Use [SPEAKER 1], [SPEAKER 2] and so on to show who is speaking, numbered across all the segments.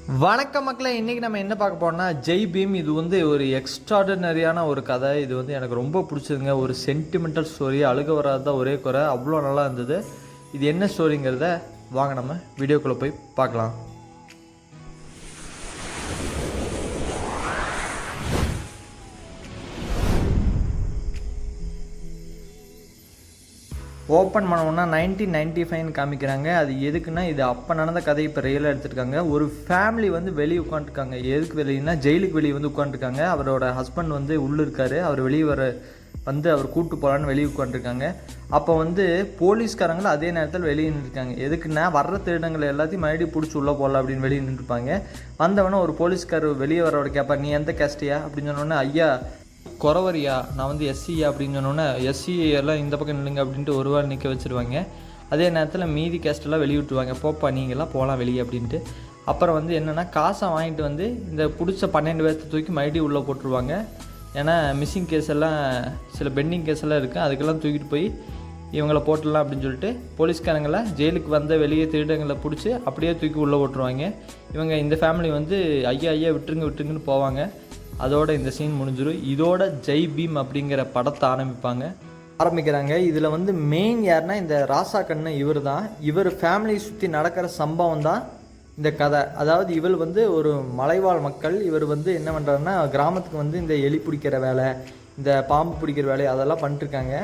[SPEAKER 1] வணக்கம் மக்களே, இன்றைக்கி நம்ம என்ன பார்க்க போறோம்னா ஜெய் பீம். இது வந்து ஒரு எக்ஸ்ட்ராடனரியான ஒரு கதை. இது வந்து எனக்கு ரொம்ப பிடிச்சதுங்க. ஒரு சென்டிமெண்டல் ஸ்டோரி, அழுக வராத ஒரே குறை, அவ்வளோ நல்லா இருந்தது. இது என்ன ஸ்டோரிங்கிறத வாங்க நம்ம வீடியோக்குள்ளே போய் பார்க்கலாம். ஓப்பன் பண்ணோன்னா 1995 காமிக்கிறாங்க. அது எதுக்குன்னா, இது அப்போ நடந்த கதை இப்போ ரியலாக எடுத்துருக்காங்க. ஒரு ஃபேமிலி வந்து வெளியே உட்காந்துருக்காங்க. எதுக்கு வெளியேன்னா, ஜெயிலுக்கு வெளியே வந்து உட்காந்துருக்காங்க. அவரோட ஹஸ்பண்ட் வந்து உள்ளே இருக்கார். அவர் வெளியே அவர் கூப்பிட்டு போகலான்னு வெளியே உட்காந்துருக்காங்க. அப்போ வந்து போலீஸ்காரங்களும் அதே நேரத்தில் வெளியே நின்றுருக்காங்க. எதுக்குன்னா, வர்ற திருடங்களை எல்லாத்தையும் மறுபடியும் பிடிச்சி உள்ளே போகலாம் அப்படின்னு வெளியே நின்றுருப்பாங்க. வந்தவொடனே ஒரு போலீஸ்கார் வெளியே வரவோட கேட்பார், நீ எந்த கேஸ்டியா அப்படின்னு சொன்னோன்னே, ஐயா குறவரியா, நான் வந்து எஸ்சியா அப்படின்னு சொன்னோன்னே, எஸ்சி எல்லாம் இந்த பக்கம் நில்லுங்க அப்படின்ட்டு ஒரு வாரம் நிற்க வச்சுருவாங்க. அதே நேரத்தில் மீதி கேஸ்டெல்லாம் வெளியே விட்டுருவாங்க, போப்பா நீங்கள்லாம் போகலாம் வெளியே அப்படின்ட்டு. அப்புறம் வந்து என்னென்னா, காசை வாங்கிட்டு வந்து இந்த பிடிச்ச 12 பேர்த்த தூக்கி மறுபடியும் உள்ளே போட்டுருவாங்க. ஏன்னா மிஸ்ஸிங் கேஸ் எல்லாம், சில பெண்டிங் கேஸ் எல்லாம் இருக்குது, அதுக்கெல்லாம் தூக்கிட்டு போய் இவங்களை போட்டுடலாம் அப்படின்னு சொல்லிட்டு போலீஸ்காரங்களை ஜெயிலுக்கு வந்த வெளியே திருடங்களை பிடிச்சி அப்படியே தூக்கி உள்ளே போட்டுருவாங்க. இவங்க இந்த ஃபேமிலி வந்து ஐயா விட்டுருங்கன்னு போவாங்க. அதோட இந்த சீன் முடிஞ்சிடும். இதோட ஜெய் பீம் அப்படிங்கிற படத்தை ஆரம்பிக்கிறாங்க. இதில் வந்து மெயின் யாருன்னா, இந்த ராசா கண்ணு இவர் தான். இவர் ஃபேமிலியை சுற்றி நடக்கிற சம்பவம் தான் இந்த கதை. அதாவது இவர் வந்து ஒரு மலைவாழ் மக்கள். இவர் வந்து என்ன பண்ணுறாருன்னா, கிராமத்துக்கு வந்து இந்த எலி பிடிக்கிற வேலை, இந்த பாம்பு பிடிக்கிற வேலை அதெல்லாம் பண்ணிட்டுருக்காங்க.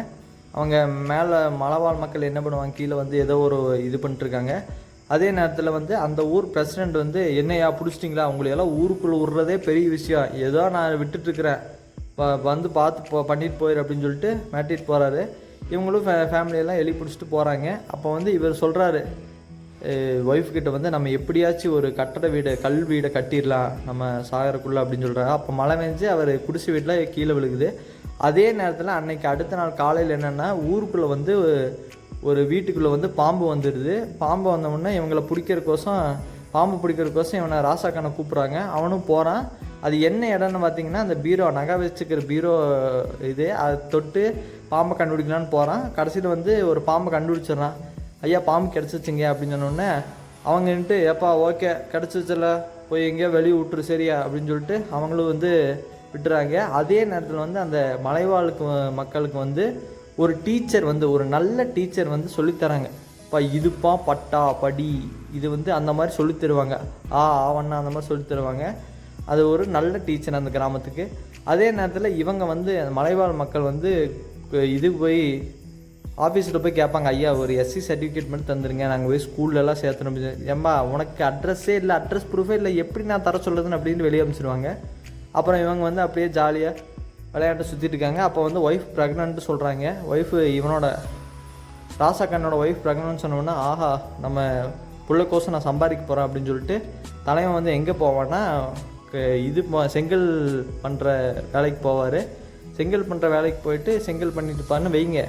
[SPEAKER 1] அவங்க மேலே மலைவாழ் மக்கள் என்ன பண்ணுவாங்க, கீழே வந்து ஏதோ ஒரு இது பண்ணிட்டுருக்காங்க. அதே நேரத்தில் வந்து அந்த ஊர் பிரசிடெண்ட் வந்து, என்னையா பிடிச்சிட்டிங்களா, உங்களையெல்லாம் ஊருக்குள்ளே விட்றதே பெரிய விஷயம், ஏதோ நான் விட்டுட்டுருக்கிறேன், வந்து பார்த்து பண்ணிட்டு போயிரு அப்படின்னு சொல்லிட்டு மாட்டிட்டு போகிறாரு. இவங்களும் ஃபேமிலியெல்லாம் எலி பிடிச்சிட்டு போகிறாங்க. அப்போ வந்து இவர் சொல்கிறாரு ஒய்ஃப்கிட்ட வந்து, நம்ம எப்படியாச்சும் ஒரு கட்டட வீடு, கல் வீடை கட்டிடலாம் நம்ம சாகரக்குள்ளே அப்படின்னு சொல்கிறாரு. அப்போ மழை பெஞ்சு அவர் குடிசை வீட்டில் கீழே விழுகுது. அதே நேரத்தில் அன்னைக்கு அடுத்த நாள் காலையில் என்னென்னா, ஊருக்குள்ளே வந்து ஒரு வீட்டுக்குள்ளே வந்து பாம்பு வந்துடுது. பாம்பு வந்தவுடனே இவங்களை பாம்பு பிடிக்கிறதுக்கோசம் இவனை ராசாக்கானை கூப்பிட்றாங்க. அவனும் போகிறான். அது என்ன இடம்னு பார்த்தீங்கன்னா, அந்த பீரோ, நகை வச்சுக்கிற பீரோ இது, அதை தொட்டு பாம்பை கண்டுபிடிக்கலான்னு போகிறான். கடைசியில் வந்து ஒரு பாம்பை கண்டுபிடிச்சிட்றான். ஐயா பாம்பு கிடச்சிச்சிங்க அப்படின்னு சொன்னோடனே, அவங்கன்ட்டு ஏப்பா ஓகே கிடச்சிச்சில்ல, போய் எங்கேயோ வெளியே விட்டுரு சரியா அப்படின்னு சொல்லிட்டு அவங்களும் வந்து விட்டுறாங்க. அதே நேரத்தில் வந்து அந்த மலைவாழுக்கு மக்களுக்கு வந்து ஒரு டீச்சர் வந்து, ஒரு நல்ல டீச்சர் வந்து சொல்லித்தராங்க. இப்போ இதுப்பா பட்டா படி, இது வந்து அந்த மாதிரி சொல்லித்தருவாங்க. ஆவண்ணா அந்த மாதிரி சொல்லித்தருவாங்க. அது ஒரு நல்ல டீச்சர் அந்த கிராமத்துக்கு. அதே நேரத்தில் இவங்க வந்து மலைவாழ் மக்கள் வந்து இது போய் ஆஃபீஸில் போய் கேட்பாங்க, ஐயா ஒரு எஸ்சி சர்டிஃபிகேட் மட்டும் தந்துருங்க, நாங்கள் போய் ஸ்கூல்லலாம் சேர்த்தணும். ஏம்மா உனக்கு அட்ரஸே இல்லை, அட்ரஸ் ப்ரூஃபே இல்லை, எப்படி நான் தர சொல்லுறதுன்னு அப்படின்னு வெளியே அனுப்பிச்சிடுவாங்க. அப்புறம் இவங்க வந்து அப்படியே ஜாலியாக விளையாட்டு சுற்றிட்டு இருக்காங்க. அப்போ வந்து ஒய்ஃப் ப்ரெக்னென்ட்டு சொல்கிறாங்க. ஒய்ஃபு இவனோட ராசாக்கண்ணோட ஒய்ஃப் ப்ரெக்னென்ட் சொன்னோன்னா, ஆஹா நம்ம பிள்ளைக்கோசம் நான் சம்பாதிக்க போகிறேன் அப்படின்னு சொல்லிட்டு தலைவன் வந்து எங்கே போவான்னா, செங்கல் பண்ணுற வேலைக்கு போவார். செங்கல் பண்ணுற வேலைக்கு போயிட்டு செங்கல் பண்ணிட்டு பாருன்னு வைங்க.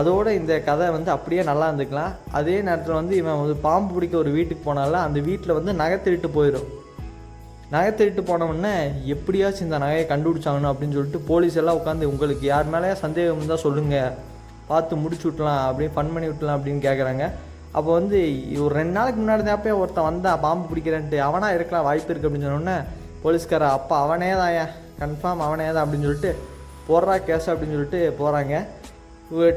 [SPEAKER 1] அதோடு இந்த கதை வந்து அப்படியே நல்லா இருந்துக்கலாம். அதே நேரத்தில் வந்து இவன் வந்து பாம்பு பிடிக்க ஒரு வீட்டுக்கு போனால, அந்த வீட்டில் வந்து நகை திருட்டு போயிடும். நகை திருட்டு போனவுடனே எப்படியாச்சும் இந்த நகையை கண்டுபிடிச்சாங்கன்னு அப்படின்னு சொல்லிட்டு போலீஸ் எல்லாம் உட்காந்து, உங்களுக்கு யார் மேலேயே சந்தேகம் இருந்தால் சொல்லுங்கள், பார்த்து முடிச்சு விட்டலாம், அப்படியே ஃபன் பண்ணி விட்டலாம் அப்படின்னு கேட்குறாங்க. அப்போ வந்து ஒரு 2 நாளைக்கு முன்னாடி தான் அப்போ ஒருத்தன் வந்தான் பாம்பு பிடிக்கிறேன்ட்டு, அவனாக இருக்கலாம் வாய்ப்பு இருக்குது அப்படின்னு சொன்னோடனே போலீஸ்கார, அப்பா அவனே தான் கன்ஃபார்ம் அவனே தான் அப்படின்னு சொல்லிட்டு போடுறா கேஸ் அப்படின்னு சொல்லிட்டு போகிறாங்க.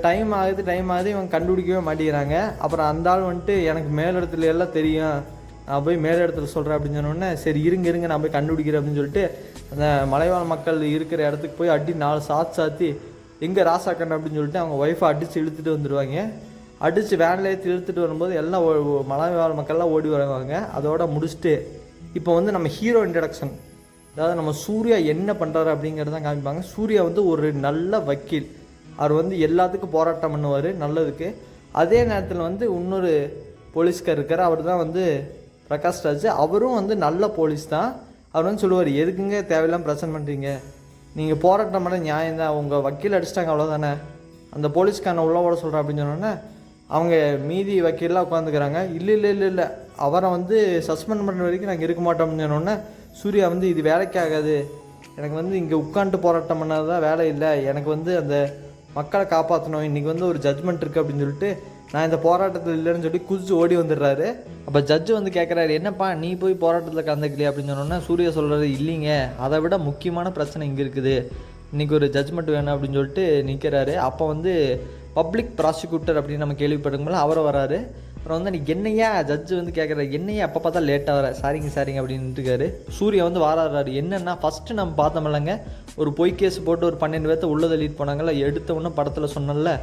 [SPEAKER 1] டைம் ஆகுது இவன் கண்டுபிடிக்கவே மாட்டேங்கிறாங்க. அப்புறம் அந்த ஆள் வந்துட்டு, எனக்கு மேலிடத்துல எல்லாம் தெரியும், நான் போய் மேலிடத்துல சொல்கிறேன் அப்படின்னு சொன்னோடனே, சரி இருங்க நான் போய் கண்டுபிடிக்கிறேன் அப்படின்னு சொல்லிட்டு அந்த மலைவாழ் மக்கள் இருக்கிற இடத்துக்கு போய் அடி 4 சாத்தி எங்கே ராசாக்கண்ணு அப்படின்னு சொல்லிட்டு அவங்க ஒய்ஃபை அடித்து இழுத்துட்டு வந்துடுவாங்க. அடித்து வேனில் ஏற்றி இழுத்துட்டு வரும்போது எல்லாம் மலைவாழ் மக்கள்லாம் ஓடி வருவாங்க. அதோட முடிச்சுட்டு இப்போ வந்து நம்ம ஹீரோ இன்ட்ரடக்ஷன், அதாவது நம்ம சூர்யா என்ன பண்ணுறாரு அப்படிங்கிறத காமிப்பாங்க. சூர்யா வந்து ஒரு நல்ல வக்கீல். அவர் வந்து எல்லாத்துக்கும் போராட்டம் பண்ணுவார் நல்லதுக்கு. அதே நேரத்தில் வந்து இன்னொரு போலீஸ்கார் இருக்கார், அவர் தான் வந்து பிரகாஷ் ராஜ். அவரும் வந்து நல்ல போலீஸ் தான். அவர் வந்து சொல்லுவார், எதுக்குங்க தேவையில்லாமல் பிரச்சனை பண்ணுறீங்க, நீங்கள் போராட்டம் பண்ண நியாயம்தான், உங்கள் வக்கீல் அடிச்சிட்டாங்க அவ்வளோதானே, அந்த போலீஸ்காரனை உள்ள ஓட சொல்கிறேன் அப்படின்னு சொன்னோன்னே அவங்க மீதி வக்கீல்லாம் உட்காந்துக்கிறாங்க. இல்லை அவரை வந்து சஸ்பெண்ட் பண்ணுற வரைக்கும் நாங்கள் இருக்க மாட்டோம் அப்படின்னு சொன்னோன்னே, சூர்யா வந்து இது வேலைக்கு ஆகாது, எனக்கு வந்து இங்கே உட்காந்துட்டு போராட்டம் பண்ணது தான் வேலை இல்லை, எனக்கு வந்து அந்த மக்களை காப்பாற்றணும், இன்றைக்கி வந்து ஒரு ஜட்மெண்ட் இருக்குது அப்படின்னு சொல்லிட்டு நான் இந்த போராட்டத்தில் இல்லைன்னு சொல்லி குதிச்சு ஓடி வந்துடுறாரு. அப்போ ஜட்ஜு வந்து கேட்குறாரு, என்னப்பா நீ போய் போராட்டத்தில் கலந்துக்கலையா அப்படின்னு சொன்னோன்னா சூர்யா சொல்கிறாரு, இல்லைங்க, அதை விட முக்கியமான பிரச்சனை இங்கே இருக்குது, இன்றைக்கி ஒரு ஜட்ஜ்மெண்ட் வேணும் அப்படின்னு சொல்லிட்டு நிற்கிறாரு. அப்போ வந்து பப்ளிக் ப்ராசிக்யூட்டர் அப்படின்னு நம்ம கேள்விப்படும்போது அவரை வராரு. அப்புறம் வந்து நீ என்னையா ஜட்ஜு வந்து கேட்குறாரு, என்னையா அப்போ பார்த்தா லேட்டாக வர, சாரிங்க அப்படின்ட்டு இருக்காரு. சூர்யா வந்து வாராடுறாரு. என்னென்னா ஃபஸ்ட்டு நம்ம பார்த்தோம்லங்க, ஒரு பொய் கேஸ் போட்டு ஒரு 12 பேர்த்த உள்ளே தள்ளிட்டு போனாங்கல்ல, எடுத்த உடனே படத்தில் சொன்னல,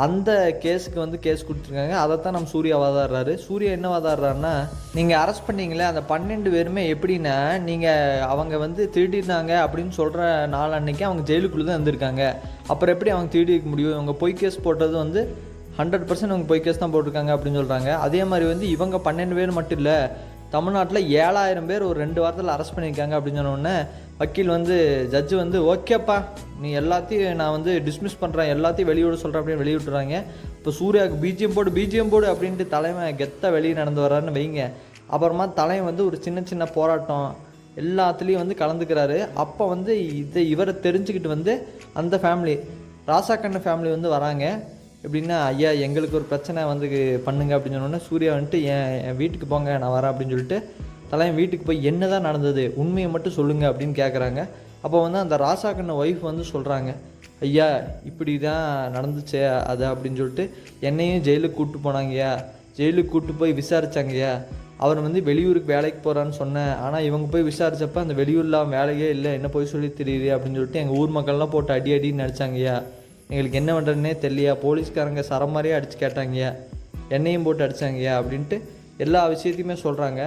[SPEAKER 1] அந்த கேஸுக்கு வந்து கேஸ் கொடுத்துருக்காங்க. அதைத்தான் நம்ம சூர்யா வாதாடுறாரு. சூர்யா என்ன வாதாடுறாருன்னா, நீங்கள் அரெஸ்ட் பண்ணீங்களே அந்த 12 பேருமே எப்படின்னா, நீங்கள் அவங்க வந்து திருடினாங்க அப்படின்னு சொல்கிற நாள் அன்னைக்கு அவங்க ஜெயிலுக்குள்ளே தான் இருந்திருக்காங்க. அப்புறம் எப்படி அவங்க திருடிக்க முடியும்? இவங்க பொய் கேஸ் போட்டது வந்து 100% அவங்க பொய் கேஸ் தான் போட்டிருக்காங்க அப்படின்னு சொல்கிறாங்க. அதே மாதிரி வந்து இவங்க 12 பேர் மட்டும் இல்லை, தமிழ்நாட்டில் 7000 பேர் ஒரு 2 வாரத்தில் அரெஸ்ட் பண்ணியிருக்காங்க அப்படின்னு சொன்னோடனே வக்கீல் வந்து ஜட்ஜு வந்து ஓகேப்பா நீ எல்லாத்தையும் நான் வந்து டிஸ்மிஸ் பண்ணுறேன், எல்லாத்தையும் வெளியிட சொல்கிறேன் அப்படின்னு வெளியிட்டுறாங்க. இப்போ சூர்யாவுக்கு பிஜிஎம் போடு அப்படின்ட்டு தலைமை கெத்தாக வெளியே நடந்து வர்றாருன்னு வைங்க. அப்புறமா தலைமை வந்து ஒரு சின்ன போராட்டம் எல்லாத்துலேயும் வந்து கலந்துக்கிறாரு. அப்போ வந்து இவரை தெரிஞ்சுக்கிட்டு வந்து அந்த ஃபேமிலி ராசாக்கண்ணு ஃபேமிலி வந்து வராங்க. எப்படின்னா, ஐயா எங்களுக்கு ஒரு பிரச்சனை வந்து பண்ணுங்க அப்படின்னு சொன்னோன்னே சூர்யா வந்துட்டு என் வீட்டுக்கு போங்க நான் வரேன் அப்படின்னு சொல்லிட்டு தலைமை வீட்டுக்கு போய் என்ன தான் நடந்தது உண்மையை மட்டும் சொல்லுங்கள் அப்படின்னு கேட்குறாங்க. அப்போ வந்து அந்த ராசாக்கண்ண ஒய்ஃப் வந்து சொல்கிறாங்க, ஐயா இப்படி தான் நடந்துச்சே அது அப்படின்னு சொல்லிட்டு என்னையும் ஜெயிலுக்கு கூப்பிட்டு போனாங்கய்யா, ஜெயிலுக்கு கூப்பிட்டு போய் விசாரித்தாங்கய்யா, அவர் வந்து வெளியூருக்கு வேலைக்கு போகிறான்னு சொன்னேன், ஆனால் இவங்க போய் விசாரித்தப்போ அந்த வெளியூரில் அவன் வேலையே இல்லை, என்ன போய் சொல்லி தெரியுது அப்படின்னு சொல்லிட்டு எங்கள் ஊர் மக்கள்லாம் போட்டு அடின்னு நடிச்சாங்கய்யா, எங்களுக்கு என்ன பண்ணுறதுனே தெரியலையா, போலீஸ்காரங்க சரம் மாதிரியே அடித்து கேட்டாங்கய்யா, என்னையும் போட்டு அடித்தாங்கய்யா அப்படின்ட்டு எல்லா விஷயத்தையுமே சொல்கிறாங்க.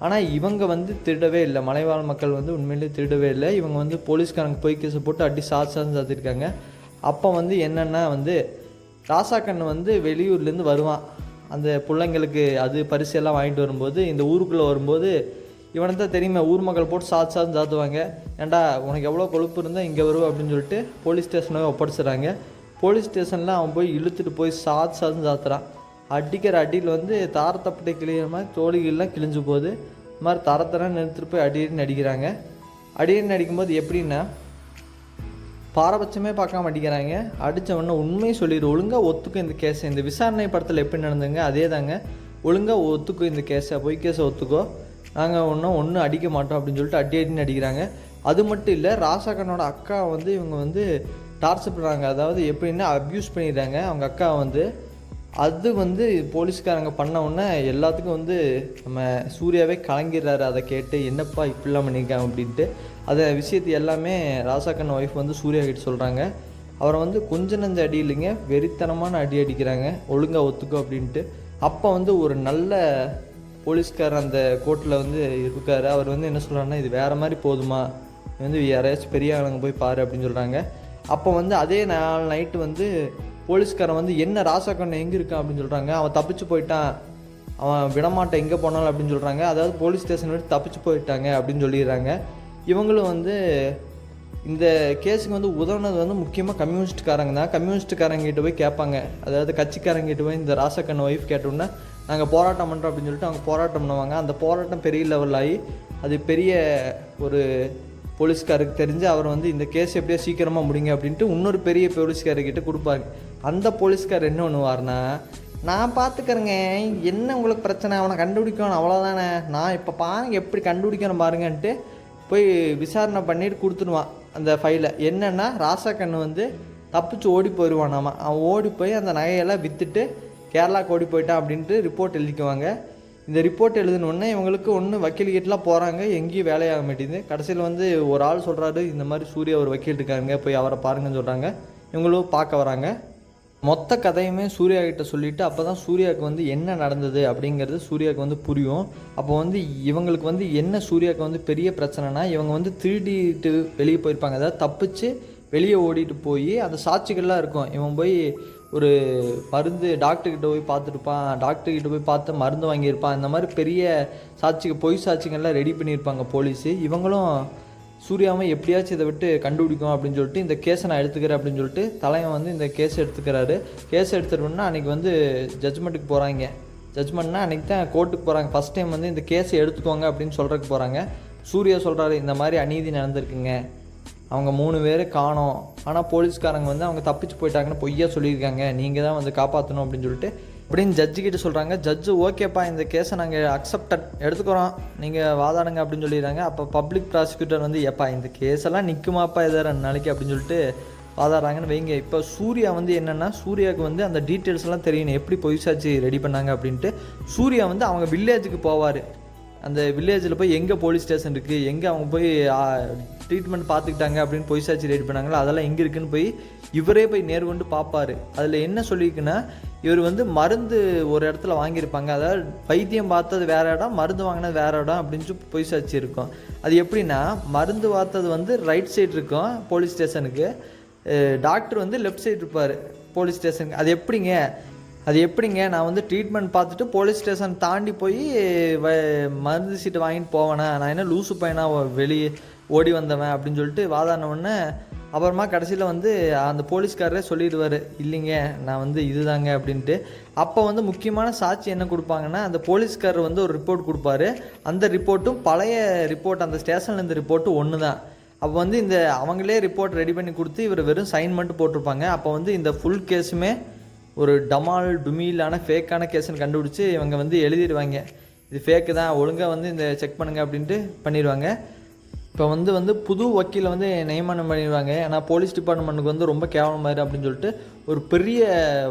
[SPEAKER 1] ஆனால் இவங்க வந்து திருடவே இல்லை, மலைவாழ் மக்கள் வந்து உண்மையிலே திருடவே இல்லை. இவங்க வந்து போலீஸ்காரங்க போய் கேஸை போட்டு அடி சாத்திருக்காங்க. அப்போ வந்து என்னென்னா வந்து ராசாக்கண்ணு வந்து வெளியூர்லேருந்து வருவான், அந்த பிள்ளைங்களுக்கு அது பரிசெல்லாம் வாங்கிட்டு வரும்போது இந்த ஊருக்குள்ளே வரும்போது இவனை தான் தெரியுமே, ஊர் மக்கள் போட்டு சாத்துவாங்க. ஏன்டா உனக்கு எவ்வளோ கொழுப்பு இருந்தால் இங்கே வருவ அப்படின்னு சொல்லிட்டு போலீஸ் ஸ்டேஷனாக ஒப்படைச்சிட்றாங்க. போலீஸ் ஸ்டேஷனில் அவன் போய் இழுத்துட்டு போய் சாத்துறான். அடிக்கிற அடியில் வந்து தாரத்தப்பட்டை கிளியிற மாதிரி தோழிகள்லாம் கிழிஞ்சு போகுது. இது மாதிரி தரத்தரம் நிறுத்திட்டு போய் அடின்னு அடிக்கிறாங்க. அடின்னு அடிக்கும்போது எப்படின்னா, பாரபட்சமே பார்க்காம அடிக்கிறாங்க. அடித்தவொடனே உண்மையை சொல்லிடு, ஒழுங்காக ஒத்துக்கும் இந்த கேஸை, இந்த விசாரணை படத்தில் எப்படி நடந்துங்க அதே தாங்க, ஒழுங்காக ஒத்துக்கும் இந்த கேஸை, பொய் கேஸை ஒத்துக்கோ, நாங்கள் ஒன்றும் அடிக்க மாட்டோம் அப்படின்னு சொல்லிட்டு அடின்னு அடிக்கிறாங்க. அது மட்டும் இல்லை, ராசாக்கண்ணோட அக்கா வந்து இவங்க வந்து டார்ச்சர் பண்ணுறாங்க. அதாவது எப்படின்னா அப்யூஸ் பண்ணிடுறாங்க அவங்க அக்காவை வந்து. அது வந்து போலீஸ்காரங்க பண்ண உடனே எல்லாத்துக்கும் வந்து நம்ம சூர்யாவே கலங்கிடுறாரு. அதை கேட்டு என்னப்பா இப்படிலாம் பண்ணியிருக்காங்க அப்படின்ட்டு அதை விஷயத்தை எல்லாமே ராசாக்கண்ண ஒய்ஃப் வந்து சூர்யா கிட்ட சொல்கிறாங்க. அவரை வந்து கொஞ்ச நஞ்ச அடி இல்லைங்க, வெறித்தனமான அடி அடிக்கிறாங்க, ஒழுங்காக ஒத்துக்கோ அப்படின்ட்டு. அப்போ வந்து ஒரு நல்ல போலீஸ்காரர் அந்த கோர்ட்டில் வந்து இருக்கார். அவர் வந்து என்ன சொல்கிறாருன்னா, இது வேறு மாதிரி போதுமா, வந்து யாரையாச்சும் பெரிய ஆளுங்க போய் பாரு அப்படின்னு சொல்கிறாங்க. அப்போ வந்து அதே நாள் நைட்டு வந்து போலீஸ்காரன் வந்து என்ன ராசாக்கண்ணன் எங்கே இருக்கான் அப்படின்னு சொல்கிறாங்க. அவன் தப்பிச்சு போயிட்டான், அவன் விடமாட்டான் எங்கே போனாலும் அப்படின்னு சொல்கிறாங்க. அதாவது போலீஸ் ஸ்டேஷன் விட்டு தப்பிச்சு போயிட்டாங்க அப்படின்னு சொல்லிடுறாங்க. இவங்களும் வந்து இந்த கேஸுக்கு வந்து உதவுனது வந்து முக்கியமாக கம்யூனிஸ்ட்காரங்க தான். கம்யூனிஸ்ட்காரங்கிட்ட போய் கேட்பாங்க, அதாவது கட்சிக்காரங்கிட்ட போய் இந்த ராசாக்கண்ண ஒய்ஃப் கேட்டோன்னா நாங்கள் போராட்டம் பண்ணுறோம் அப்படின்னு சொல்லிட்டு அவங்க போராட்டம் பண்ணுவாங்க. அந்த போராட்டம் பெரிய லெவல் ஆகி அது பெரிய ஒரு போலீஸ்காருக்கு தெரிஞ்சு அவர் வந்து இந்த கேஸ் எப்படியோ சீக்கிரமாக முடிங்க அப்படின்ட்டு இன்னொரு பெரிய போலீஸ்காரர்கிட்ட கொடுப்பாங்க. அந்த போலீஸ்கார் என்ன பண்ணுவார்னா, நான் பார்த்துக்கிறேங்க, என்ன உங்களுக்கு பிரச்சனை, அவனை கண்டுபிடிக்கணும் அவ்வளோதானே, நான் இப்போ பாருங்க எப்படி கண்டுபிடிக்கணும் பாருங்கன்ட்டு போய் விசாரணை பண்ணிட்டு கொடுத்துடுவான் அந்த ஃபைலை. என்னென்னா ராசாக்கண்ணு வந்து தப்பிச்சு ஓடி போயிடுவான். அவன் ஓடி போய் அந்த நகையெல்லாம் விற்றுட்டு கேரளாவுக்கு ஓடி போயிட்டான் அப்படின்ட்டு ரிப்போர்ட் எழுதிக்குவாங்க. இந்த ரிப்போர்ட் எழுதினோடனே இவங்களுக்கு வக்கீல் கிட்டலாம் போகிறாங்க, எங்கேயும் வேலையாக மாட்டேங்குது. கடைசியில் வந்து ஒரு ஆள் சொல்கிறாரு, இந்த மாதிரி சூர்யா ஒரு வக்கீல் இருக்காங்க, போய் அவரை பாருங்கன்னு சொல்கிறாங்க. இவங்களும் பார்க்க வராங்க. மொத்த கதையுமே சூர்யா கிட்ட சொல்லிவிட்டு அப்போ தான் சூர்யாவுக்கு வந்து என்ன நடந்தது அப்படிங்கிறது சூர்யாவுக்கு வந்து புரியும். அப்போ வந்து இவங்களுக்கு வந்து என்ன சூர்யாவுக்கு வந்து பெரிய பிரச்சனைனா, இவங்க வந்து திருடிட்டு வெளியே போயிருப்பாங்க, அதாவது தப்பிச்சு வெளியே ஓடிட்டு போய் அந்த சாட்சிகள்லாம் இருக்கும். இவன் போய் ஒரு மருந்து டாக்டர்கிட்ட போய் பார்த்துருப்பான், டாக்டர்கிட்ட போய் பார்த்து மருந்து வாங்கியிருப்பான், இந்த மாதிரி பெரிய பொய் சாட்சிகள்லாம் ரெடி பண்ணியிருப்பாங்க போலீஸு. இவங்களும் சூர்யாவை எப்படியாச்சும் இதை விட்டு கண்டுபிடிக்கும் அப்படின்னு சொல்லிட்டு இந்த கேஸை நான் எடுத்துக்கிறேன் அப்படின்னு சொல்லிட்டு தலைவன் வந்து இந்த கேஸை எடுத்துக்கிறாரு. கேஸை எடுத்துட்டோம்னா அன்றைக்கி வந்து ஜட்ஜ்மெண்ட்டுக்கு போகிறாங்க. ஜட்ஜ்மெண்ட்னா அன்றைக்கி தான் கோர்ட்டுக்கு போகிறாங்க. ஃபஸ்ட் டைம் வந்து இந்த கேஸை எடுத்துக்கோங்க அப்படின்னு சொல்கிறதுக்கு போகிறாங்க. சூர்யா சொல்கிறாரு, இந்த மாதிரி அநீதி நடந்திருக்குங்க, அவங்க 3 பேர் காணோம், ஆனால் போலீஸ்காரங்க வந்து அவங்க தப்பிச்சு போயிட்டாங்கன்னு பொய்யா சொல்லியிருக்காங்க, நீங்கள் தான் வந்து காப்பாற்றணும் அப்படின்னு சொல்லிட்டு அப்படின்னு ஜட்ஜுக்கிட்ட சொல்கிறாங்க. ஜட்ஜு ஓகேப்பா இந்த கேஸை நாங்கள் அக்செப்டட் எடுத்துக்கிறோம், நீங்கள் வாதாடுங்க அப்படின்னு சொல்லிடுறாங்க. அப்போ பப்ளிக் ப்ராசிக்யூட்டர் வந்து ஏப்பா இந்த கேஸெல்லாம் நிற்குமாப்பா எதாவது 2 நாளைக்கு அப்படின்னு சொல்லிட்டு வாதாடுறாங்கன்னு வைங்க. இப்போ சூர்யா வந்து என்னென்னா, சூர்யாவுக்கு வந்து அந்த டீட்டெயில்ஸ்லாம் தெரியணும், எப்படி பொய் சாட்சி ரெடி பண்ணாங்க அப்படின்ட்டு. சூர்யா வந்து அவங்க வில்லேஜுக்கு போவார். அந்த வில்லேஜில் போய் எங்கே போலீஸ் ஸ்டேஷன் இருக்குது, எங்கே அவங்க போய் ட்ரீட்மெண்ட் பார்த்துக்கிட்டாங்க அப்படின்னு பொய் சாட்சி ரெடி பண்ணாங்களோ அதெல்லாம் எங்கே இருக்குதுன்னு போய் இவரே போய் நேர்கொண்டு பார்ப்பார். அதில் என்ன சொல்லியிருக்குன்னா, இவர் வந்து மருந்து ஒரு இடத்துல வாங்கியிருப்பாங்க, அதாவது வைத்தியம் பார்த்தது வேறு இடம், மருந்து வாங்கினது வேறு இடம் அப்படின்னு பொய் சாட்சி இருக்கும். அது எப்படின்னா, மருந்து பார்த்தது வந்து ரைட் சைடு இருக்கும் போலீஸ் ஸ்டேஷனுக்கு, டாக்டர் வந்து லெஃப்ட் சைடு இருப்பார் போலீஸ் ஸ்டேஷனுக்கு. அது எப்படிங்க நான் வந்து ட்ரீட்மெண்ட் பார்த்துட்டு போலீஸ் ஸ்டேஷன் தாண்டி போய் மருந்து சீட்டு வாங்கிட்டு போவேனா, நான் என்ன லூசு பையனா வெளியே ஓடி வந்தவன் அப்படின்னு சொல்லிட்டு வாதாடினோடனே அப்புறமா கடைசியில் வந்து அந்த போலீஸ்காரரே சொல்லிடுவார், இல்லைங்க நான் வந்து இதுதாங்க அப்படின்ட்டு. அப்போ வந்து முக்கியமான சாட்சி என்ன கொடுப்பாங்கன்னா, அந்த போலீஸ்காரர் வந்து ஒரு ரிப்போர்ட் கொடுப்பாரு. அந்த ரிப்போர்ட்டும் பழைய ரிப்போர்ட், அந்த ஸ்டேஷன்லேருந்து ரிப்போர்ட்டும் ஒன்று தான். அப்போ வந்து இந்த அவங்களே ரிப்போர்ட் ரெடி பண்ணி கொடுத்து இவர் வெறும் சைன் மட்டும் போட்டிருப்பாங்க. அப்போ வந்து இந்த ஃபுல் கேஸுமே ஒரு டமால் டுமீலான ஃபேக்கான கேஸ்ன்னு கண்டுபிடிச்சி இவங்க வந்து எழுதிடுவாங்க, இது ஃபேக்கு தான், ஒழுங்காக வந்து இந்த செக் பண்ணுங்கள் அப்படின்ட்டு பண்ணிடுவாங்க. இப்போ வந்து புது வக்கீலை வந்து நியமனம் பண்ணிடுவாங்க. ஏன்னா போலீஸ் டிபார்ட்மெண்ட்டுக்கு வந்து ரொம்ப கேவலமாயிரு அப்படின்னு சொல்லிட்டு ஒரு பெரிய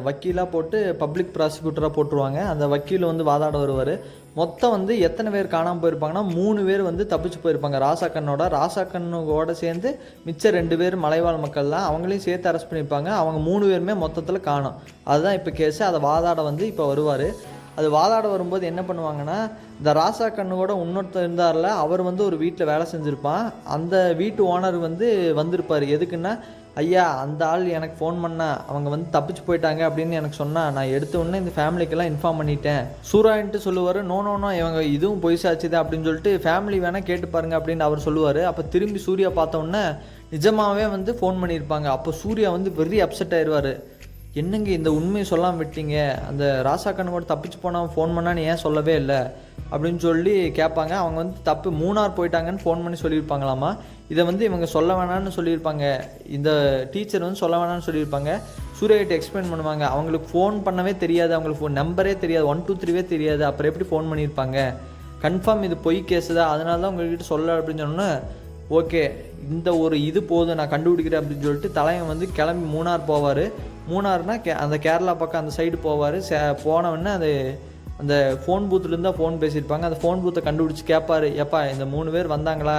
[SPEAKER 1] வக்கீலாக போட்டு பப்ளிக் ப்ராசிக்யூட்டராக போட்டுருவாங்க. அந்த வக்கீல் வந்து வாதாட வருவார். மொத்தம் வந்து எத்தனை பேர் காணாமல் போயிருப்பாங்கன்னா 3 பேர் வந்து தப்பிச்சு போயிருப்பாங்க. ராசாக்கண்ணோட சேர்ந்து மிச்சம் 2 பேர் மலைவாழ் மக்கள் தான், அவங்களையும் சேர்த்து அரெஸ்ட் பண்ணியிருப்பாங்க. அவங்க 3 பேருமே மொத்தத்தில் காணோம். அதுதான் இப்போ கேஸு. அதை வாதாட வந்து இப்போ வருவார். அது வாதாட வரும்போது என்ன பண்ணுவாங்கன்னா, இந்த ராசா கண்ணு கூட இன்னொருத்தர் இருந்தார்ல, அவர் வந்து ஒரு வீட்டில் வேலை செஞ்சுருப்பான். அந்த வீட்டு ஓனர் வந்து வந்திருப்பார். எதுக்குன்னா, ஐயா அந்த ஆள் எனக்கு ஃபோன் பண்ணா, அவங்க வந்து தப்பிச்சு போயிட்டாங்க அப்படின்னு எனக்கு சொன்னால், நான் எடுத்த உடனே இந்த ஃபேமிலிக்கெல்லாம் இன்ஃபார்ம் பண்ணிட்டேன். சூராயின்ட்டு சொல்லுவார், நோ இவங்க இதுவும் பொய் சாட்சிதா அப்படின்னு சொல்லிட்டு ஃபேமிலி வேணால் கேட்டு பாருங்க அப்படின்னு அவர் சொல்லுவார். அப்போ திரும்பி சூர்யா பார்த்தோன்னே நிஜமாகவே வந்து ஃபோன் பண்ணியிருப்பாங்க. அப்போ சூர்யா வந்து வெரி அப்செட் ஆயிடுவார். என்னங்க இந்த உண்மையை சொல்லாமல் விட்டீங்க, அந்த ராசாக்கண்ணு கூட தப்பிச்சு போனால் ஃபோன் பண்ணான்னு ஏன் சொல்லவே இல்லை அப்படின்னு சொல்லி கேட்பாங்க. அவங்க வந்து தப்பு மூணார் போயிட்டாங்கன்னு ஃபோன் பண்ணி சொல்லியிருப்பாங்களாமா. இதை வந்து இவங்க சொல்ல வேணான்னு சொல்லியிருப்பாங்க, இந்த டீச்சர் வந்து சொல்ல வேணான்னு சொல்லியிருப்பாங்க. சூர்யாகிட்ட எக்ஸ்பிளைன் பண்ணுவாங்க, அவங்களுக்கு ஃபோன் பண்ணவே தெரியாது, அவங்களுக்கு ஃபோன் நம்பரே தெரியாது, 1 2 3வே தெரியாது, அப்புறம் எப்படி ஃபோன் பண்ணியிருப்பாங்க, கன்ஃபார்ம் இது பொய் கேஸு தான், அதனால தான் உங்கள்கிட்ட சொல்ல அப்படின்னு சொன்னோன்னே, ஓகே இந்த ஒரு இது போதும் நான் கண்டுபிடிக்கிறேன் அப்படின்னு சொல்லிட்டு தலைவன் வந்து கிளம்பி மூணார் போவார். மூணார்னா அந்த கேரளா பக்கம் அந்த சைடு போவார். போனவொடனே அந்த ஃபோன் பூத்துலேருந்து தான் ஃபோன் பேசியிருப்பாங்க. அந்த ஃபோன் பூத்தை கண்டுபிடிச்சி கேட்பார், எப்பா இந்த 3 பேர் வந்தாங்களா,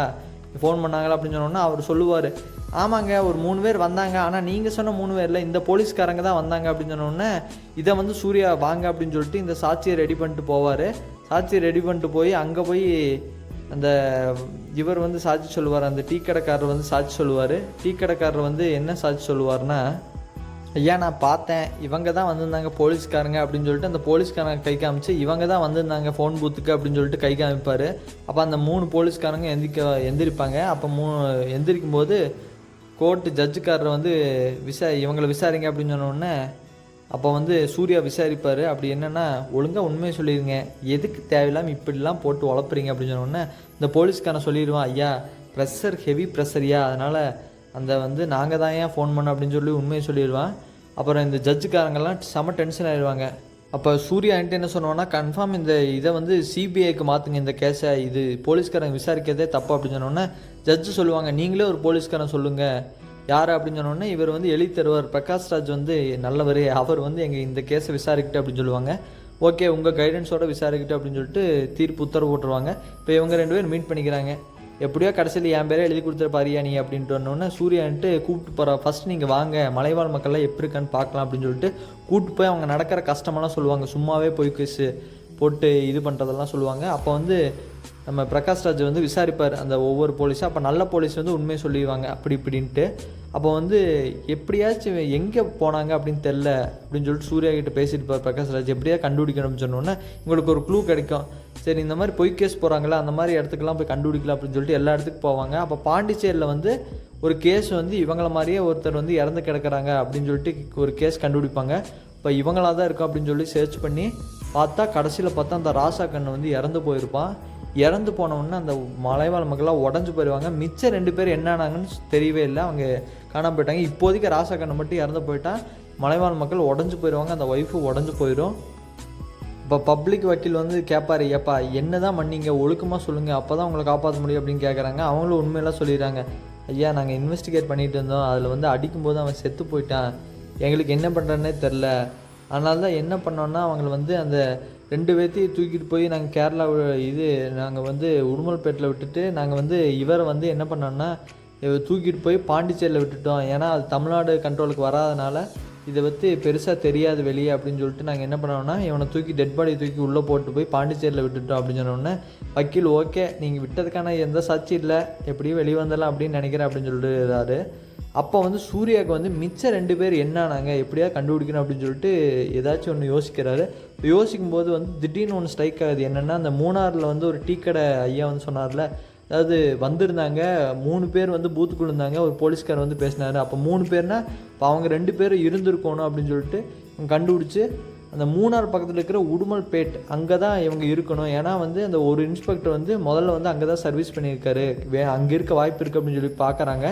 [SPEAKER 1] ஃபோன் பண்ணாங்களா அப்படின்னு சொன்னோன்னா அவர் சொல்லுவார், ஆமாங்க ஒரு 3 பேர் வந்தாங்க, ஆனால் நீங்கள் சொன்ன 3 பேரில் இந்த போலீஸ்காரங்க தான் வந்தாங்க அப்படின்னு சொன்னோடனே இதை வந்து சூர்யா வாங்க அப்படின்னு சொல்லிட்டு இந்த சாட்சியை ரெடி பண்ணிட்டு போவார். சாட்சியை ரெடி பண்ணிட்டு போய் அங்கே போய் அந்த இவர் வந்து சாட்சி சொல்லுவார். அந்த டீ கடைக்காரர் வந்து சாட்சி சொல்லுவார். டீ கடைக்காரர் வந்து என்ன சாட்சி சொல்லுவார்னா, ஐயா நான் பார்த்தேன், இவங்க தான் வந்திருந்தாங்க போலீஸ்காரங்க அப்படின்னு சொல்லிட்டு அந்த போலீஸ்காரங்க கை காமிச்சு இவங்க தான் வந்திருந்தாங்க ஃபோன் பூத்துக்கு அப்படின்னு சொல்லிட்டு கை காமிப்பார். அப்போ அந்த 3 போலீஸ்காரங்க எந்திரிப்பாங்க. அப்போ எந்திரிக்கும் போது கோர்ட்டு ஜட்ஜுக்காரர் வந்து இவங்களை விசாரிங்க அப்படின்னு சொன்னோடனே அப்போ வந்து சூர்யா விசாரிப்பார். அப்படி என்னென்னா, ஒழுங்காக உண்மையை சொல்லிடுங்க, எதுக்கு தேவையில்லாமல் இப்படிலாம் போட்டு உழப்புறீங்க அப்படின்னு சொன்னோடனே இந்த போலீஸ்காரன் சொல்லிடுவான், ஐயா ப்ரெஷர் ஹெவி ப்ரெஷர்யா, அதனால் அந்த வந்து நாங்கள் தான் ஏன் ஃபோன் பண்ணோம் அப்படின்னு சொல்லி உண்மையை சொல்லிடுவான். அப்புறம் இந்த ஜட்ஜுக்காரங்கெல்லாம் செம டென்ஷன் ஆகிடுவாங்க. அப்போ சூர்யா என்கிட்ட என்ன சொன்னோன்னா, கன்ஃபார்ம் இந்த இதை வந்து சிபிஐக்கு மாற்றுங்க இந்த கேஸை, இது போலீஸ்காரங்க விசாரிக்கிறதே தப்பு அப்படின்னு சொன்னோன்னே ஜட்ஜு சொல்லுவாங்க, நீங்களே ஒரு போலீஸ்காரன் சொல்லுங்கள் யார் அப்படின்னு சொன்னோடனே இவர் வந்து எழுதி தருவார். பிரகாஷ்ராஜ் வந்து நல்லவர், அவர் வந்து எங்கள் இந்த கேஸை விசாரிக்கிட்டு அப்படின்னு சொல்லுவாங்க. ஓகே உங்கள் கைடன்ஸோடு விசாரிக்கிட்டு அப்படின்னு சொல்லிட்டு தீர்ப்பு உத்தரவு போட்டுருவாங்க. இப்போ இவங்க 2 பேரும் மீட் பண்ணிக்கிறாங்க. எப்படியோ கடைசியில் என் பேரே எழுதி கொடுத்துருப்பாரியா நீ அப்படின்ட்டு வந்தோடனே சூர்யான்ட்டு கூப்பிட்டு போகிற, ஃபஸ்ட் நீங்கள் வாங்க மலைவாழ் மக்கள்லாம் எப்படி இருக்கான்னு பார்க்கலாம் அப்படின்னு சொல்லிட்டு கூப்பிட்டு போய் அவங்க நடக்கிற கஷ்டமெல்லாம் சொல்லுவாங்க. சும்மாவே போய் கேஸு போட்டு இது பண்ணுறதெல்லாம் சொல்லுவாங்க. அப்போ வந்து நம்ம பிரகாஷ்ராஜ் வந்து விசாரிப்பார் அந்த ஒவ்வொரு போலீஸும். அப்போ நல்ல போலீஸ் வந்து உண்மையை சொல்லிடுவாங்க அப்படி இப்படின்ட்டு. அப்போ வந்து எப்படியாச்சும் எங்கே போனாங்க அப்படின்னு தெரில அப்படின்னு சொல்லிட்டு சூர்யா கிட்ட பேசியிருப்பார் பிரகாஷ்ராஜ். எப்படியா கண்டுபிடிக்கணும்னு சொன்னோன்னே உங்களுக்கு ஒரு க்ளூ கிடைக்கும். சரி இந்த மாதிரி பொய் கேஸ் போகிறாங்களா அந்த மாதிரி இடத்துக்குலாம் போய் கண்டுபிடிக்கலாம் அப்படின்னு சொல்லிட்டு எல்லா இடத்துக்கும் போவாங்க. அப்போ பாண்டிச்சேரியில் வந்து ஒரு கேஸ் வந்து இவங்கள மாதிரியே ஒருத்தர் வந்து இறந்து கிடக்கிறாங்க அப்படின்னு சொல்லிட்டு ஒரு கேஸ் கண்டுபிடிப்பாங்க. இப்போ இவங்களாக தான் இருக்கும் அப்படின்னு சொல்லி சர்ச் பண்ணி பார்த்தா கடைசியில் பார்த்தா அந்த ராசா கண்ணு வந்து இறந்து போயிருப்பான். இறந்து போனவுடனே அந்த மலைவாழ் மக்கள்லாம் உடஞ்சி போயிடுவாங்க. மிச்சம் 2 பேர் என்னானாங்கன்னு தெரியவே இல்லை, அவங்க காணாமல் போயிட்டாங்க. இப்போதைக்கு ராசா கண்ணை மட்டும் இறந்து போயிட்டா மலைவாழ் மக்கள் உடஞ்சி போயிடுவாங்க, அந்த ஒய்ஃபு உடஞ்சி போயிடும். அப்போ பப்ளிக் வக்கீல் வந்து கேட்பாரு, ஏப்பா என்ன தான் பண்ணீங்க, ஒழுக்கமாக சொல்லுங்கள், அப்போ தான் உங்களை காப்பாற்ற முடியும் அப்படின்னு கேட்குறாங்க. அவங்களும் உண்மையெல்லாம் சொல்லிடுறாங்க. ஐயா நாங்கள் இன்வெஸ்டிகேட் பண்ணிகிட்டு இருந்தோம், அதில் வந்து அடிக்கும்போது அவன் செத்து போயிட்டான், எங்களுக்கு என்ன பண்ணுறன்னே தெரில. அதனால தான் என்ன பண்ணோன்னா அவங்கள வந்து அந்த 2 பேர்த்தையும் தூக்கிட்டு போய் நாங்கள் கேரளா நாங்கள் வந்து உடுமல்பேட்டில் விட்டுட்டு நாங்கள் வந்து இவரை வந்து என்ன பண்ணோன்னா தூக்கிட்டு போய் பாண்டிச்சேரியில் விட்டுட்டோம். ஏன்னா அது தமிழ்நாடு கண்ட்ரோலுக்கு வராதனால இதை பற்றி பெருசாக தெரியாது வெளியே அப்படின்னு சொல்லிட்டு நாங்கள் என்ன பண்ணோன்னா இவனை தூக்கி டெட் பாடியை தூக்கி உள்ளே போட்டு போய் பாண்டிச்சேரியில் விட்டுட்டோம் அப்படின்னு சொன்னோடனே வக்கீல் ஓகே நீங்கள் விட்டதுக்கான எந்த சாட்சி இல்லை, எப்படியும் வெளியே வந்துடலாம் அப்படின்னு நினைக்கிறேன் அப்படின்னு சொல்லிட்டுறாரு. அப்போ வந்து சூர்யாவுக்கு வந்து மிச்சம் 2 பேர் என்னானாங்க எப்படியா கண்டுபிடிக்கணும் அப்படின்னு சொல்லிட்டு ஏதாச்சும் ஒன்று யோசிக்கிறாரு. யோசிக்கும் போது வந்து திடீர்னு ஒன்று ஸ்ட்ரைக் ஆகுது. என்னென்னா அந்த மூணாரில் வந்து ஒரு டீ கடை ஐயா வந்து சொன்னார்ல, அதாவது வந்திருந்தாங்க 3 பேர் வந்து பூத்துக்குள்ள இருந்தாங்க, ஒரு போலீஸ்கார் வந்து பேசினார். அப்போ 3 பேர்னால் இப்போ அவங்க 2 பேரும் இருந்திருக்கணும் அப்படின்னு சொல்லிட்டு கண்டுபிடிச்சி அந்த மூணார் பக்கத்தில் இருக்கிற உடுமல்பேட் அங்கே தான் இவங்க இருக்கணும். ஏன்னா வந்து அந்த ஒரு இன்ஸ்பெக்டர் வந்து முதல்ல வந்து அங்கே தான் சர்வீஸ் பண்ணியிருக்காரு, அங்கே இருக்க வாய்ப்பு இருக்குது அப்படின்னு சொல்லி பார்க்குறாங்க.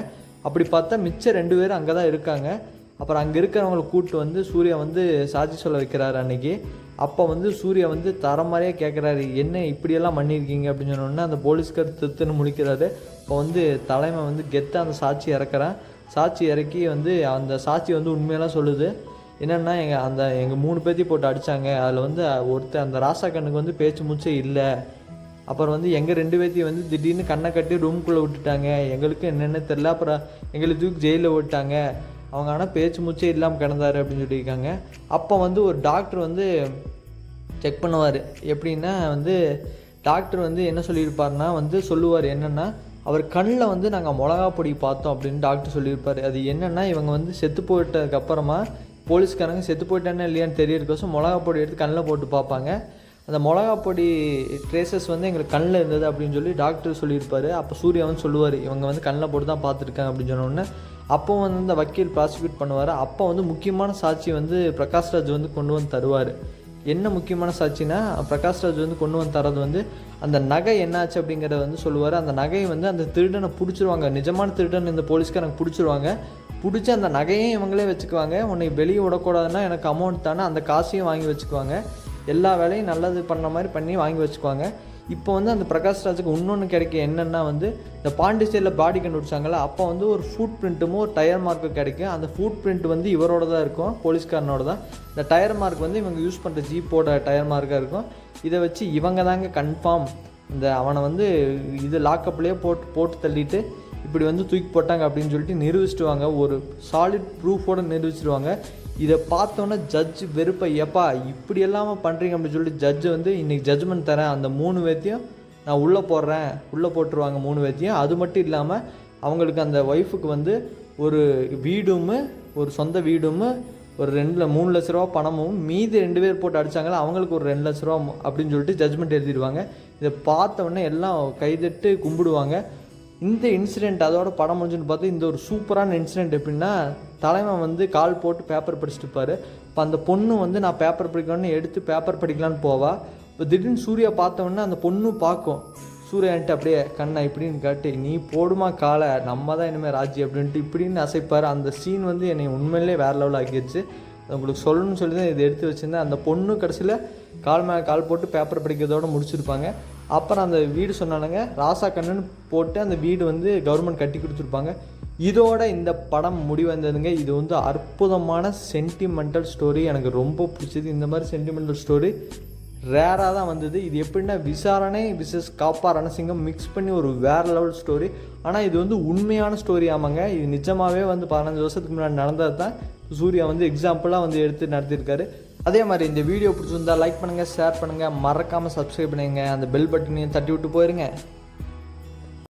[SPEAKER 1] அப்படி பார்த்தா மிச்சம் 2 பேரும் அங்கே தான் இருக்காங்க. அப்புறம் அங்கே இருக்கிறவங்களை கூப்பிட்டு வந்து சூர்யா வந்து சாட்சி சொல்ல வைக்கிறாரு அன்றைக்கி. அப்போ வந்து சூர்யா வந்து தரம் மாதிரியே கேட்குறாரு, என்ன இப்படியெல்லாம் பண்ணியிருக்கீங்க அப்படின்னு சொன்னோடனே அந்த போலீஸ்கார் திருத்துன்னு முழிக்கிறாரு. இப்போ வந்து தலைமை வந்து கெத்தாக அந்த சாட்சி இறக்குறான். சாட்சி இறக்கி வந்து அந்த சாட்சி வந்து உண்மையெல்லாம் சொல்லுது. என்னென்னா எங்கள் 3 பேர்த்தையும் போட்டு அடித்தாங்க, அதில் வந்து ஒருத்தர் அந்த ராசா கண்ணுக்கு வந்து பேச்சு மூச்சே இல்லை. அப்புறம் வந்து எங்கள் 2 பேர்த்தையும் வந்து திடீர்னு கண்ணை கட்டி ரூம்குள்ளே விட்டுட்டாங்க, எங்களுக்கு என்னென்ன தெரில. அப்புறம் எங்களை தூக்கி ஜெயிலில் விட்டாங்க, அவங்க ஆனால் பேச்சு மூச்சே இல்லாமல் கிடந்தாரு அப்படின்னு சொல்லியிருக்காங்க. அப்போ வந்து ஒரு டாக்டர் வந்து செக் பண்ணுவார். எப்படின்னா வந்து டாக்டர் வந்து என்ன சொல்லியிருப்பார்னா வந்து சொல்லுவார் என்னென்னா, அவர் கண்ணில் வந்து நாங்கள் மிளகா பொடி பார்த்தோம் அப்படின்னு டாக்டர் சொல்லியிருப்பார். அது என்னென்னா இவங்க வந்து செத்து போயிட்டதுக்கப்புறமா போலீஸ்காரங்க செத்து போயிட்டானே இல்லையான்னு தெரியறதுக்கோசம் மிளகா பொடி எடுத்து கண்ணில் போட்டு பார்ப்பாங்க. அந்த மிளகா பொடி ட்ரேசஸ் வந்து எங்களுக்கு கண்ணில் இருந்தது அப்படின்னு சொல்லி டாக்டர் சொல்லியிருப்பார். அப்போ சூர்யா வந்து சொல்லுவார், இவங்க வந்து கண்ணில் போட்டு தான் பார்த்துருக்காங்க அப்படின்னு சொன்னோடனே அப்போ வந்து இந்த வக்கீல் ப்ராசிக்யூட் பண்ணுவார். அப்போ வந்து முக்கியமான சாட்சி வந்து பிரகாஷ்ராஜ் வந்து கொண்டு வந்து தருவார். என்ன முக்கியமான சாட்சினா, பிரகாஷ்ராஜ் வந்து கொண்டு வந்து தரது வந்து அந்த நகை என்னாச்சு அப்படிங்கிறத வந்து சொல்லுவார். அந்த நகையை வந்து அந்த திருடனை பிடிச்சிருவாங்க, நிஜமான திருடன் இந்த போலீஸ்காரங்க பிடிச்சிருவாங்க. பிடிச்சி அந்த நகையும் இவங்களே வச்சுக்குவாங்க. உன்னை வெளியே விடக்கூடாதுன்னா எனக்கு அமௌண்ட் தானே, அந்த காசையும் வாங்கி வச்சுக்குவாங்க. எல்லா வேலையும் நல்லது பண்ண மாதிரி பண்ணி வாங்கி வச்சுக்குவாங்க. இப்போ வந்து அந்த பிரகாஷ்ராஜுக்கு இன்னொன்று கிடைக்க என்னென்னா வந்து இந்த பாண்டிச்சேரியில் பாடி கண்டுபிடிச்சாங்கள, அப்போ வந்து ஒரு ஃபுட் பிரிண்ட்டும் ஒரு டயர் மார்க்கும் கிடைக்கும். அந்த ஃபுட் பிரிண்ட் வந்து இவரோட தான் இருக்கும், போலீஸ்காரனோட தான். இந்த டயர் மார்க் வந்து இவங்க யூஸ் பண்ணுற ஜீப்போட டயர் மார்க்காக இருக்கும். இதை வச்சு இவங்க தாங்க கன்ஃபார்ம் இந்த அவனை வந்து இது லாக்கப்லேயே போட்டு தள்ளிட்டு இப்படி வந்து தூக்கி போட்டாங்க அப்படின்னு சொல்லிட்டு நிரூபிச்சிடுவாங்க. ஒரு சாலிட் ப்ரூஃபோடு நிரூபிச்சிடுவாங்க. இதை பார்த்தோன்னே ஜட்ஜ் வெறுப்பை, எப்பா இப்படி எல்லாமல் பண்ணுறீங்க அப்படின்னு சொல்லிட்டு ஜட்ஜு வந்து இன்றைக்கி ஜட்ஜ்மெண்ட் தரேன், அந்த 3 பேர்த்தையும் நான் உள்ளே போட்டுருவாங்க 3 பேர்த்தையும். அது மட்டும் இல்லாமல் அவங்களுக்கு அந்த ஒய்ஃபுக்கு வந்து ஒரு வீடும், ஒரு சொந்த வீடும், ஒரு 3 லட்ச ரூபா பணமும், மீதி 2 பேர் போட்டு அடித்தாங்களா அவங்களுக்கு ஒரு 2 லட்ச ரூபா அப்படின்னு சொல்லிட்டு ஜட்ஜ்மெண்ட் எழுதிடுவாங்க. இதை பார்த்தோன்னே எல்லாம் கைதட்டு கும்பிடுவாங்க. இந்த இன்சிடெண்ட் அதோட படம் முடிஞ்சுன்னு பார்த்து இந்த ஒரு சூப்பரான இன்சிடெண்ட் எப்படின்னா, தலைமை வந்து கால் போட்டு பேப்பர் படிச்சுட்டு இருப்பார். இப்போ அந்த பொண்ணு வந்து நான் பேப்பர் படிக்கணும்னு எடுத்து பேப்பர் படிக்கலான்னு போவா. இப்போ திடீர்னு சூர்யா பார்த்தோன்னே அந்த பொண்ணு பார்க்கும் சூர்யான்ட்டு அப்படியே கண்ணை இப்படின்னு காட்டி, நீ போடுமா காலை, நம்ம தான் இனிமேல் ராஜி அப்படின்ட்டு இப்படின்னு அசைப்பார். அந்த சீன் வந்து என்னை உண்மையிலே வேறு லெவல் ஆக்கிடுச்சு. உங்களுக்கு சொல்லணும்னு சொல்லி தான் இதை எடுத்து வச்சுருந்தேன். அந்த பொண்ணு கடைசியில் கால் மேலே கால் போட்டு பேப்பர் படிக்கிறதோடு முடிச்சிருப்பாங்க. அப்புறம் அந்த வீடு சொன்னானுங்க ராசா கண்ணுன்னு போட்டு அந்த வீடு வந்து கவர்மெண்ட் கட்டி கொடுத்துருப்பாங்க. இதோட இந்த படம் முடிவந்ததுங்க. இது வந்து அற்புதமான சென்டிமெண்டல் ஸ்டோரி, எனக்கு ரொம்ப பிடிச்சது. இந்த மாதிரி சென்டிமெண்டல் ஸ்டோரி ரேராக தான் வந்தது. இது எப்படின்னா விசாரணை விசஸ் காப்பா ரணசிங்கம் மிக்ஸ் பண்ணி ஒரு வேறு லெவல் ஸ்டோரி. ஆனால் இது வந்து உண்மையான ஸ்டோரி. ஆமாங்க, இது நிஜமாகவே வந்து 15 வருஷத்துக்கு முன்னாடி நடந்தது தான் சூர்யா வந்து எக்ஸாம்பிளாக வந்து எடுத்து நடத்தியிருக்காரு. அதே மாதிரி இந்த வீடியோ பிடிச்சிருந்தா லைக் பண்ணுங்கள், ஷேர் பண்ணுங்கள், மறக்காமல் சப்ஸ்கிரைப் பண்ணுங்க, அந்த பெல் பட்டனையும் தட்டி விட்டு போயிருங்க.